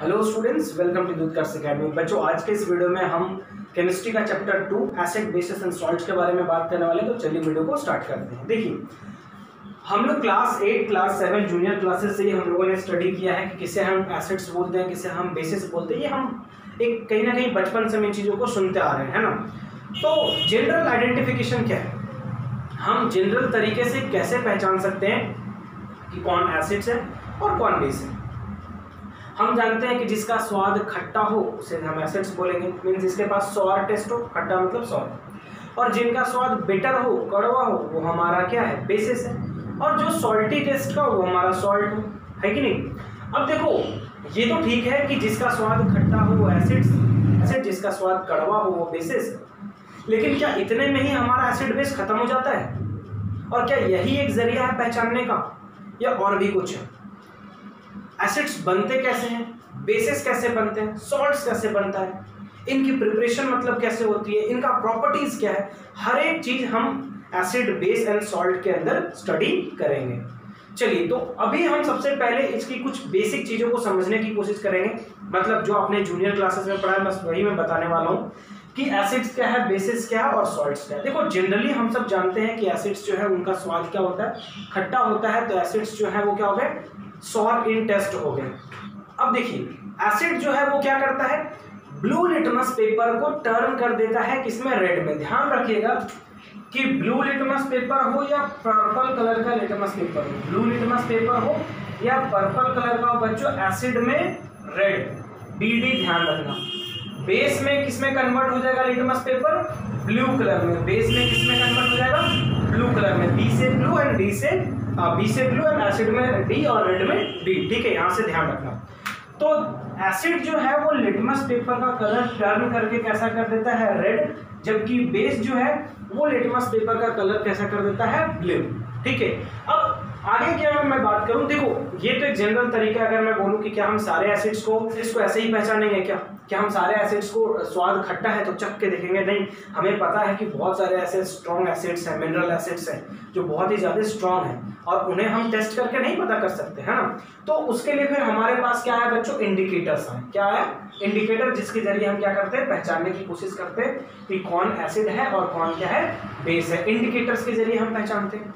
Hello students, welcome to Doodhkarsh academy. बच्चों, आज के इस वीडियो में हम केमिस्ट्री का chapter 2 acid bases and salts के बारे में बात करने वाले हैं। तो चलिए वीडियो को स्टार्ट करते हैं। देखिए, हम लोग क्लास 8, क्लास 7 जूनियर क्लासेस से ही हम लोगों ने स्टडी किया है कि किसे हम एसिड्स बोलते हैं, किसे हम बेसिस बोलते हैं। ये हम एक कहीं ना कहीं बचपन से इन चीज़ों को सुनते आ रहे हैं, है ना। तो जनरल आइडेंटिफिकेशन क्या है, हम जनरल तरीके से कैसे पहचान सकते हैं कि कौन एसिड्स है और कौन बेस है। हम जानते हैं कि जिसका स्वाद खट्टा हो उसे हम एसिड्स बोलेंगे, मीन्स जिसके पास सॉर टेस्ट हो, खट्टा मतलब सॉर, और जिनका स्वाद बिटर हो, कड़वा हो, वो हमारा क्या है, बेसिस है। और जो सॉल्टी टेस्ट का वो हमारा सॉल्ट हो, है कि नहीं। अब देखो, ये तो ठीक है कि जिसका स्वाद खट्टा हो वो एसिड्स, एसिड जिसका स्वाद कड़वा हो वो बेसिस है। लेकिन क्या इतने में ही हमारा एसिड बेस खत्म हो जाता है? और क्या यही एक जरिया है पहचानने का, या और भी कुछ है? एसिड्स बनते कैसे हैं, बेसिस कैसे बनते हैं, सॉल्ट्स कैसे बनता है, इनकी प्रिपरेशन मतलब कैसे होती है, इनका प्रॉपर्टीज क्या है, हर एक चीज हम एसिड बेस एंड सॉल्ट के अंदर स्टडी करेंगे। चलिए, तो अभी हम सबसे पहले इसकी कुछ बेसिक चीजों को समझने की कोशिश करेंगे। मतलब जो आपने जूनियर क्लासेस में पढ़ा है बस वही मैं बताने वाला हूँ कि एसिड्स क्या है, बेसिस क्या है और सॉल्ट्स क्या है। देखो, जनरली हम सब जानते हैं कि एसिड्स जो है उनका स्वाद क्या होता है, खट्टा होता है। तो एसिड्स जो है वो क्या हो गए, सॉर इन टेस्ट हो गए। अब देखिए, एसिड जो है वो क्या करता है, ब्लू लिटमस पेपर को टर्न कर देता है किसमें, रेड में। ध्यान रखिएगा कि ब्लू लिटमस पेपर हो या पर्पल कलर का लिटमस पेपर हो, ब्लू लिटमस पेपर हो या पर्पल कलर का हो बच्चों, एसिड में रेड, BD ध्यान रखना। बेस में किसमें कन्वर्ट हो जाएगा लिटमस पेपर, ब्लू कलर में। बेस में किसमें कन्वर्ट हो जाएगा, ब्लू कलर में। B से ब्लू एंड B से ब्लू एंड एसिड में D और रेड में D। ठीक है, यहाँ से ध्यान रखना। तो एसिड जो है वो लिटमस पेपर का कलर टर्न करके कैसा कर देता है, रेड, जबकि बेस जो है वो लिटमस पेपर का कलर कैसा कर देता है, ब्लू। ठीक है, अब आगे क्या मैं बात करूं, देखो ये तो एक जनरल तरीका। अगर मैं बोलूं कि क्या हम सारे एसिड्स को ऐसे ही पहचानेंगे, क्या हम सारे एसिड्स को स्वाद खट्टा है तो चख के देखेंगे? नहीं, हमें पता है कि बहुत सारे ऐसे स्ट्रॉन्ग एसिड्स हैं, मिनरल एसिड्स हैं जो बहुत ही ज्यादा स्ट्रॉन्ग हैं और उन्हें हम टेस्ट करके नहीं पता कर सकते, है ना। तो उसके लिए फिर हमारे पास क्या है बच्चों, इंडिकेटर्स हैं। क्या है, इंडिकेटर, जिसके जरिए हम क्या करते हैं, पहचानने की कोशिश करते हैं कि कौन एसिड है और कौन क्या है, बेस है। इंडिकेटर्स के जरिए हम पहचानते हैं।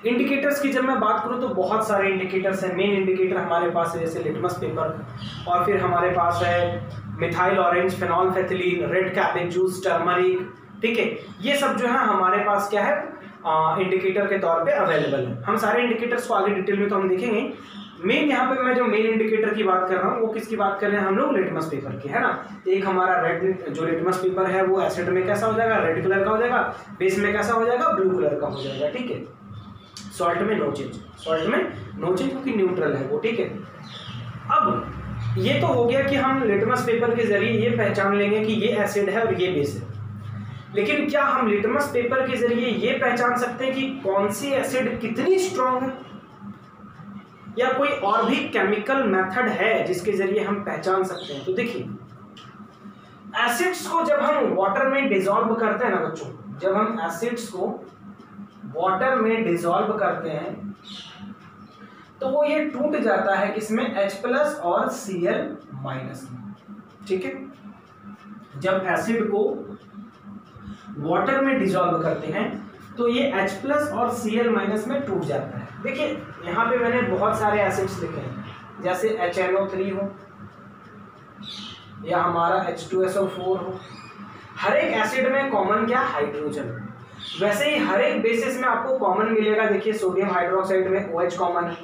इंडिकेटर्स की जब मैं बात करूं तो बहुत सारे इंडिकेटर्स हैं। मेन इंडिकेटर हमारे पास है जैसे लिटमस पेपर, और फिर हमारे पास है methyl orange, phenolphthalein, red cabbage juice, turmeric. ठीक है, ये सब जो है हमारे पास क्या है, इंडिकेटर के तौर पे अवेलेबल है। हम सारे इंडिकेटर्स को आगे डिटेल में तो हम देखेंगे। मेन यहाँ पे मैं जो मेन इंडिकेटर की बात कर रहा हूँ वो किसकी बात कर रहे हैं हम लोग, लिटमस पेपर की, है ना। एक हमारा रेड जो लिटमस पेपर है वो एसिड में कैसा हो जाएगा, रेड कलर का हो जाएगा, बेस में कैसा हो जाएगा, ब्लू कलर का हो जाएगा। ठीक है, सॉल्ट में नो चेंज, सॉल्ट में नो चेंज क्योंकि न्यूट्रल है वो। ठीक है, अब ये तो हो गया कि हम लिटमस पेपर के जरिए ये पहचान लेंगे कि ये एसिड है और ये बेस है। लेकिन क्या हम लिटमस पेपर के जरिए ये पहचान सकते हैं कि कौन सी एसिड कितनी स्ट्रॉन्ग है, या कोई और भी केमिकल मेथड है जिसके जरिए हम पहचान सकते हैं? तो देखिए, एसिड्स को जब हम वाटर में डिसॉल्व करते हैं ना बच्चों, जब हम एसिड्स को वाटर में डिसॉल्व करते हैं तो वो ये टूट जाता है किसमें, H+ और Cl- में। ठीक है, जब एसिड को वाटर में डिसॉल्व करते हैं तो ये H+ और Cl- में टूट जाता है। देखिए, यहाँ पे मैंने बहुत सारे एसिड्स लिखे हैं, जैसे HNO3 हो या हमारा H2SO4 हो। हर एक एसिड में कॉमन क्या, हाइड्रोजन। वैसे ही हर एक बेसिस में आपको कॉमन मिलेगा। देखिए, सोडियम हाइड्रोक्साइड में OH कॉमन है,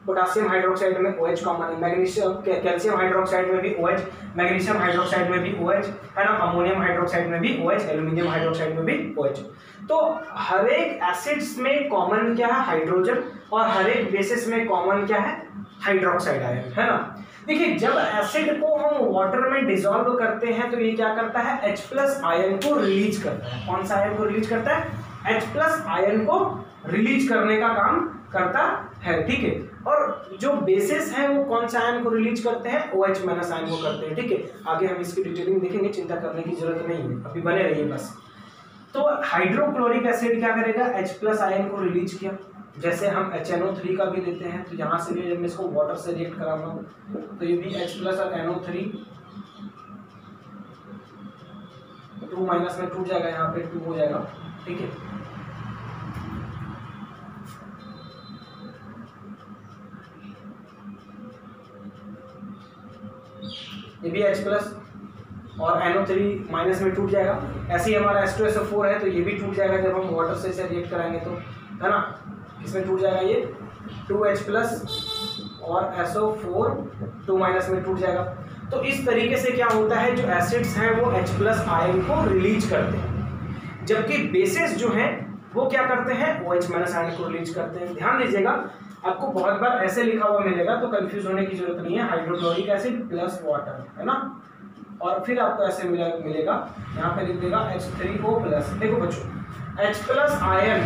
पोटेशियम हाइड्रोक्साइड में OH कॉमन है, मैग्नीशियम कैल्शियम हाइड्रोक्साइड में भी OH, मैग्नीशियम हाइड्रोक्साइड में भी OH, है ना, अमोनियम हाइड्रोक्साइड में भी OH, एल्यूमिनियम हाइड्रोक्साइड में भी OH। तो हर एक एसिड्स में कॉमन क्या है, हाइड्रोजन, और हर एक बेसिस में कॉमन क्या है, हाइड्रोक्साइड आयन, है ना। देखिए, जब एसिड को हम वाटर में डिसॉल्व करते हैं तो ये क्या करता है, H+ आयन को रिलीज करता है। कौन सा आयन को रिलीज करता है, H+ आयन को रिलीज करने का काम करता है। ठीक है, और जो बेसिस है वो कौन सा आयन को रिलीज करते हैं, OH- आयन को करते हैं। ठीक है, आगे हम इसकी डिटेलिंग देखेंगे, चिंता करने की जरूरत नहीं है, अभी बने रहिए बस। तो हाइड्रोक्लोरिक एसिड क्या करेगा, H+ आयन को रिलीज किया, जैसे हम HNO3 का भी लेते हैं, तो यहाँ से भी जब मैं इसको वाटर से रिएक्ट कराऊंगा तो ये भी H प्लस और NO3 2 माइनस में टूट जाएगा, यहाँ पे 2 हो जाएगा, ठीक है। ये भी H प्लस और NO3 माइनस में टूट जाएगा। ऐसे ही हमारा H2SO4 है, तो ये भी टूट जाएगा जब हम वाटर से इसे रिएक्ट कराएंगे, तो है ना, इसमें टूट जाएगा ये 2H प्लस और SO4 2 माइनस में टूट जाएगा। तो इस तरीके से क्या होता है, जो एसिड्स हैं वो H प्लस आयन को रिलीज करते हैं, जबकि बेसिस जो हैं वो क्या करते हैं, OH माइनस आयन को रिलीज करते हैं। ध्यान दीजिएगा, आपको बहुत बार ऐसे लिखा हुआ मिलेगा, तो कंफ्यूज होने की जरूरत नहीं है। हाइड्रोक्लोरिक एसिड प्लस वाटर, है ना, और फिर आपको ऐसे मिलेगा, यहाँ पे लिख देगा H3O प्लस। देखो बच्चों, H plus ion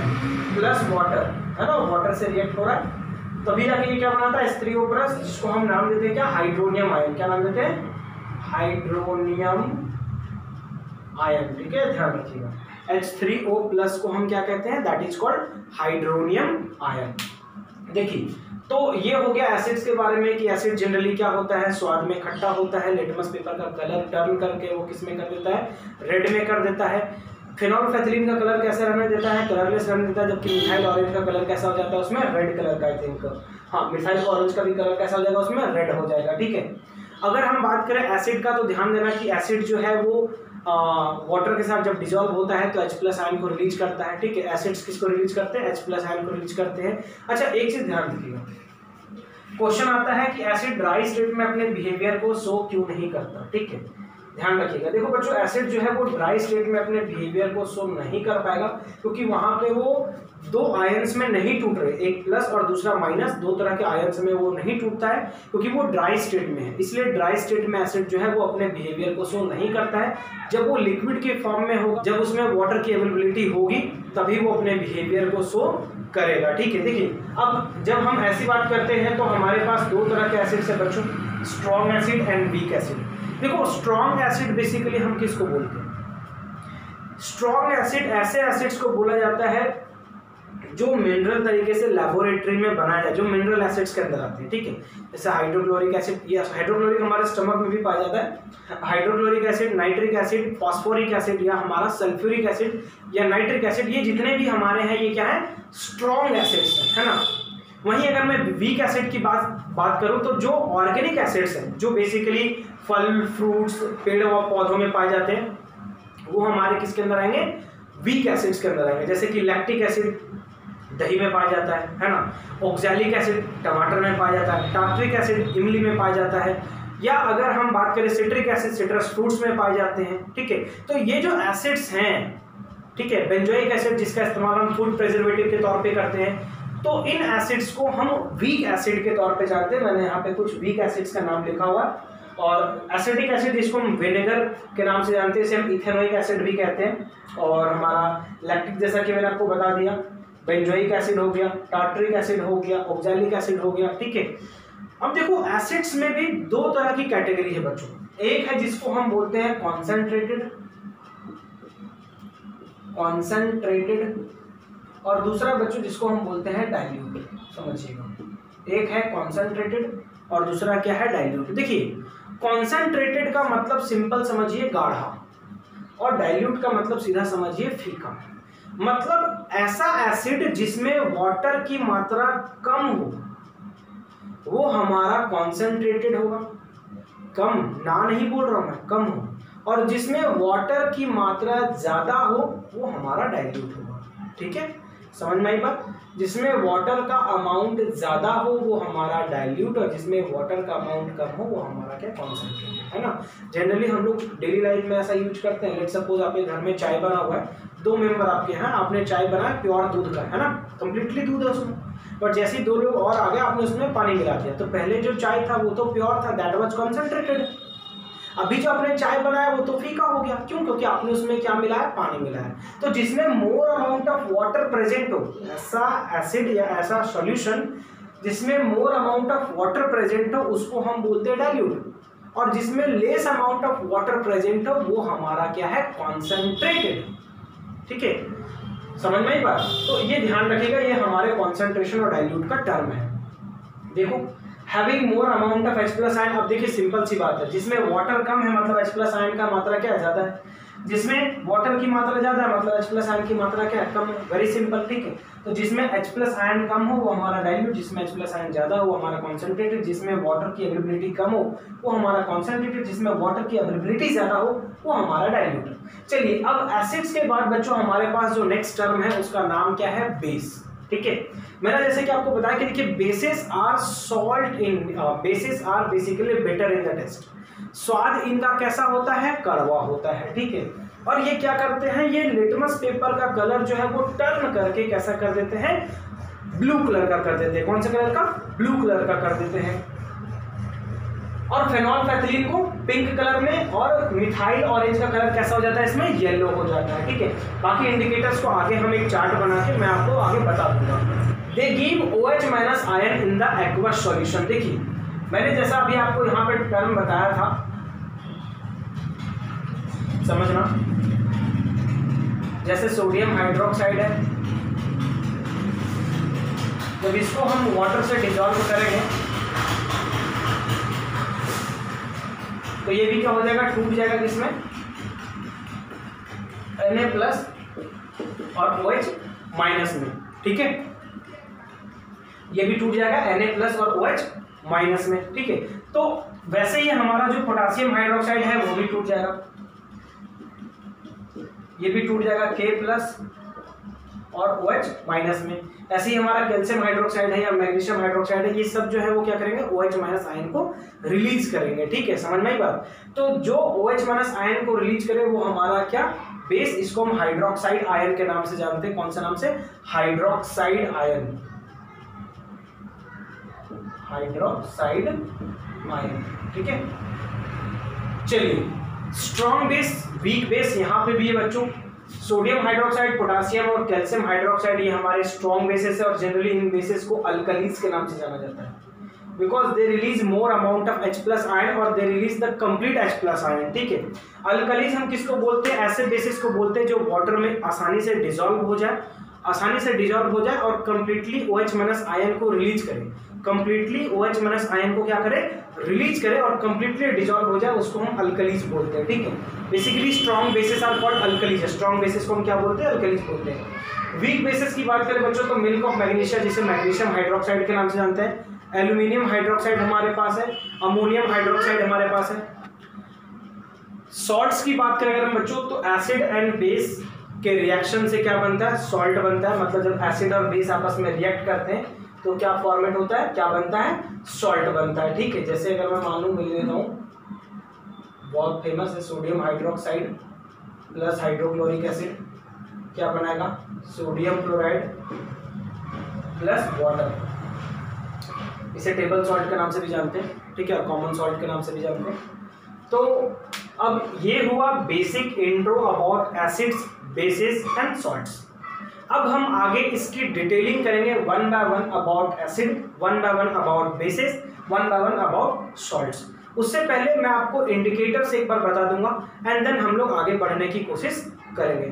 plus water, है ना, वाटर से रिएक्ट हो रहा है, तभी जाके ये क्या बनाता है, H3O प्लस, जिसको हम नाम देते हैं क्या, हाइड्रोनियम आयन। क्या नाम देते हैं, हाइड्रोनियम आयन, ठीक है, ध्यान रखिएगा। H3O प्लस को हम क्या कहते हैं, that is called hydronium ion. देखिए, तो ये हो गया एसिड्स के बारे में कि एसिड जनरली क्या होता है, स्वाद में खट्टा होता है। लिटमस पेपर का कलर टर्न करके वो किस में कर देता है, रेड में कर देता है। फेनोल्फेथलीन का कलर कैसे रहने देता है, कलरलेस रहने देता है, जबकि मिथाइल ऑरेंज का कलर कैसा हो जाता है, उसमें रेड कलर का, आई थिंक, हाँ, मिथाइल ऑरेंज का भी कलर कैसा हो जाएगा, उसमें रेड हो जाएगा, ठीक है। अगर हम बात करें एसिड का, तो ध्यान देना कि एसिड जो है वो वाटर के साथ जब डिजोल्व होता है तो H प्लस आयन को रिलीज करता है, ठीक है। एसिड्स किसको रिलीज करते हैं, H प्लस आयन को रिलीज करते हैं। अच्छा, एक चीज ध्यान रखिएगा, क्वेश्चन आता है कि एसिड ड्राई स्टेट में अपने बिहेवियर को शो क्यों नहीं करता, ठीक है, ध्यान रखिएगा। देखो बच्चों, एसिड जो है वो ड्राई स्टेट में अपने बिहेवियर को शो नहीं कर पाएगा, क्योंकि वहां पे वो दो आयंस में नहीं टूट रहे, एक प्लस और दूसरा माइनस, दो तरह के आयंस में वो नहीं टूटता है, क्योंकि वो ड्राई स्टेट में है। इसलिए ड्राई स्टेट में एसिड जो है वो अपने बिहेवियर को शो नहीं करता है। जब वो लिक्विड के फॉर्म में होगा, जब उसमें वाटर की अवेलेबिलिटी होगी, तभी वो अपने बिहेवियर को शो करेगा, ठीक है। देखिए, अब जब हम ऐसी बात करते हैं तो हमारे पास दो तरह के एसिड्स है बच्चों, strong acid and weak acid. देखो, स्ट्रॉन्ग एसिड बेसिकली हम किसको बोलते हैं, स्ट्रॉन्ग एसिड ऐसे एसिड्स को बोला जाता है जो मिनरल तरीके से लेबोरेटरी में बनाया जाए, जो मिनरल एसिड्स के अंदर आते हैं, ठीक है। जैसे हाइड्रोक्लोरिक एसिड, ये हाइड्रोक्लोरिक हमारे स्टमक में भी पाया जाता है। Hydrochloric acid, nitric acid, phosphoric acid, या हमारा सल्फ्यूरिक एसिड या नाइट्रिक एसिड, ये जितने भी हमारे हैं ये क्या है, स्ट्रॉन्ग एसिड्स है ना। वहीं अगर मैं वीक एसिड की बात करूं तो जो ऑर्गेनिक एसिड्स हैं, जो बेसिकली फल फ्रूट्स पेड़ और पौधों में पाए जाते हैं, वो हमारे किसके अंदर आएंगे, वीक एसिड्स के अंदर आएंगे। जैसे कि लैक्टिक एसिड दही में पाया जाता है ना, ऑक्सैलिक एसिड टमाटर में पाया जाता है, टार्ट्रिक एसिड इमली में पाया जाता है, या अगर हम बात करें सिट्रिक एसिड सिट्रस फ्रूट्स में पाए जाते हैं, ठीक है। तो ये जो एसिड्स हैं, ठीक है, बेंजोइक एसिड जिसका इस्तेमाल हम फूड प्रिजर्वेटिव के तौर पे करते हैं, तो इन एसिड्स को हम वीक एसिड के तौर पे जानते हैं। मैंने यहाँ पे कुछ वीक एसिड्स का नाम लिखा हुआ है। और एसिडिक एसिड जिसको हम विनेगर के नाम से जानते हैं, इसे हम इथेनोइक एसिड भी कहते हैं। और हमारा लैक्टिक, जैसा कि मैंने आपको बता दिया, बेंजोइक एसिड हो गया, टार्ट्रिक एसिड हो गया, ऑक्सैलिक एसिड हो गया, ठीक है। अब देखो, एसिड्स में भी दो तरह की कैटेगरी है बच्चों। एक है जिसको हम बोलते हैं कॉन्सेंट्रेटेड, और दूसरा बच्चों जिसको हम बोलते हैं डाइल्यूट। समझिएगा, एक है कॉन्सेंट्रेटेड और दूसरा क्या है, डाइल्यूट। देखिए, कॉन्सेंट्रेटेड का मतलब सिंपल समझिए गाढ़ा, और डाइल्यूट का मतलब सीधा समझिए फीका। मतलब ऐसा एसिड जिसमें वाटर की मात्रा कम हो, वो हमारा कॉन्सेंट्रेटेड होगा। कम ना नहीं बोल रहा मैं, कम हो। और जिसमें वाटर की मात्रा ज्यादा हो, वो हमारा डाइल्यूट होगा, ठीक है। समझ में आई बात, जिसमें वाटर का अमाउंट ज्यादा हो वो हमारा डाइल्यूट, और जिसमें वाटर का अमाउंट कम हो वो हमारा क्या, कॉन्सेंट्रेटेड, है ना। जनरली हम लोग डेली लाइफ में ऐसा यूज करते हैं। लेट सपोज आपके घर में चाय बना हुआ है, दो मेंबर आपके हैं, आपने चाय बनाया प्योर दूध का, है ना, कंप्लीटली दूध है उसमें, बट जैसे ही दो लोग और आ गए, आपने उसमें पानी मिला दिया, तो पहले जो चाय था वो तो प्योर था, दैट वाज कॉन्सेंट्रेटेड। अभी जो आपने चाय बनाया वो तो फीका हो गया, क्यों, क्योंकि आपने उसमें क्या मिला है, पानी मिला है। तो जिसमें मोर अमाउंट ऑफ वाटर प्रेजेंट हो, ऐसा एसिड या ऐसा सॉल्यूशन जिसमें मोर अमाउंट ऑफ वाटर प्रेजेंट हो, उसको हम बोलते हैं डाइल्यूट। और जिसमें less amount of water present हो, वो हमारा क्या है, कॉन्सेंट्रेटेड, ठीक है। समझ में ही बात। तो ये ध्यान रखिएगा, ये हमारे कॉन्सेंट्रेशन और डाइल्यूट का टर्म है। देखो having more amount of H+ ion, अब देखिए सिंपल सी बात है, जिसमें वाटर कम है मतलब H+ आयन का मात्रा क्या है, ज्यादा है, जिसमें वाटर की मात्रा ज्यादा है मतलब H+ आयन की मात्रा क्या है, कम है। वेरी सिंपल, ठीक है। तो जिसमें H+ आयन कम हो वो हमारा डाइल्यूट, जिसमें H+ आयन ज्यादा हो वो हमारा कॉन्सेंट्रेटेड, जिसमें वाटर की अवेलेबिलिटी कम हो वो हमारा कॉन्सेंट्रेटेड, जिसमें वाटर की अवेलेबिलिटी ज्यादा हो वो हमारा डाइल्यूट। चलिए अब एसिड्स के बाद बच्चों हमारे पास जो नेक्स्ट टर्म है उसका नाम क्या है, बेस। ठीक है, मैंने जैसे कि आपको बताया कि देखिए bases are salt in, bases are basically bitter in the taste. स्वाद इनका कैसा होता है, कड़वा होता है। ठीक है, और ये क्या करते हैं, ये लिटमस पेपर का कलर जो है वो टर्न करके कैसा कर देते हैं, ब्लू कलर का कर देते हैं। कौन से कलर का, ब्लू कलर का कर देते हैं। और फेनोल्फेथलीन को पिंक कलर में, और मिथाइल ऑरेंज का कलर कैसा हो जाता है, इसमें येलो हो जाता है। ठीक है, बाकी इंडिकेटर्स को आगे हम एक चार्ट बना के मैं आपको आगे बता दूंगा। They give OH- ion in the aqueous solution. देखिए मैंने जैसा अभी आपको यहाँ पे टर्म बताया था, समझना, जैसे सोडियम हाइड्रोक्साइड है, जब इसको हम वाटर से डिसॉल्व करेंगे तो ये भी क्या हो जाएगा, टूट जाएगा, किसमें, Na+ और OH- में। ठीक है, ये भी टूट जाएगा Na+ और OH- में। ठीक है, तो वैसे ही हमारा जो पोटेशियम हाइड्रोक्साइड है वो भी टूट जाएगा, ये भी टूट जाएगा K+ और OH- में। ऐसे ही हमारा कैल्शियम हाइड्रोक्साइड है या मैग्नीशियम हाइड्रोक्साइड है, ये सब जो है वो क्या करेंगे, OH- आयन को रिलीज करेंगे। ठीक है, समझ में आई बात। तो जो OH- आयन को रिलीज करे वो हमारा क्या, बेस, इसको हम हाइड्रोक्साइड आयन के नाम से जानते हैं। कौन सा नाम से, हाइड्रोक्साइड आयन, हाइड्रोक्साइड आयन। ठीक है, चलिए स्ट्रॉन्ग बेस, वीक बेस यहाँ पे भी है बच्चों। सोडियम हाइड्रोक्साइड, पोटेशियम और कैल्शियम हाइड्रोक्साइड ये हमारे स्ट्रॉन्ग बेसिस है, और जनरली इन बेसिस को अल्कलीज के नाम से जाना जाता है, because they release more amount of H+ ion और they release the complete H+ ion. ठीक है, अल्कलीज हम किसको बोलते हैं, ऐसे बेसिस को बोलते हैं जो वाटर में आसानी से डिसॉल्व हो जाए, और कंप्लीटली OH- आयन को रिलीज करे, कंप्लीटली OH- आयन को क्या करे, रिलीज करे, और कंप्लीटली डिसॉल्व हो जाए, उसको हम अल्कलीज बोलते हैं। ठीक है, basically strong bases are called alkalis. Strong bases को हम क्या बोलते हैं, अल्कलीज बोलते हैं। वीक बेसिस की बात करें बच्चों तो मिल्क ऑफ मैग्नीशिया, जिसे मैग्नीशियम हाइड्रोक्साइड के नाम से जानते हैं, एल्यूमिनियम हाइड्रोक्साइड हमारे पास है, अमोनियम हाइड्रोक्साइड हमारे पास है। सॉल्ट्स की बात करें अगर हम बच्चों तो एसिड एंड बेस के रिएक्शन से क्या बनता है, सॉल्ट बनता है। मतलब जब एसिड और बेस आपस में रिएक्ट करते हैं तो क्या फॉर्मेट होता है, क्या बनता है, सॉल्ट बनता है। ठीक है, जैसे अगर मैं मान लूं मिल लेता हूँ, बहुत फेमस है, sodium hydroxide plus hydrochloric acid क्या बनाएगा, सोडियम क्लोराइड प्लस वाटर। इसे टेबल सॉल्ट के नाम से भी जानते हैं। ठीक है, कॉमन सॉल्ट के नाम से भी जानते हैं। तो अब ये हुआ basic intro about acids, basis and salts. अब हम आगे इसकी डिटेलिंग करेंगे one by one about acid, one by one about basis, one by one about salts. उससे पहले मैं आपको इंडिकेटर्स एक बार बता दूंगा एंड देन हम लोग आगे बढ़ने की कोशिश करेंगे।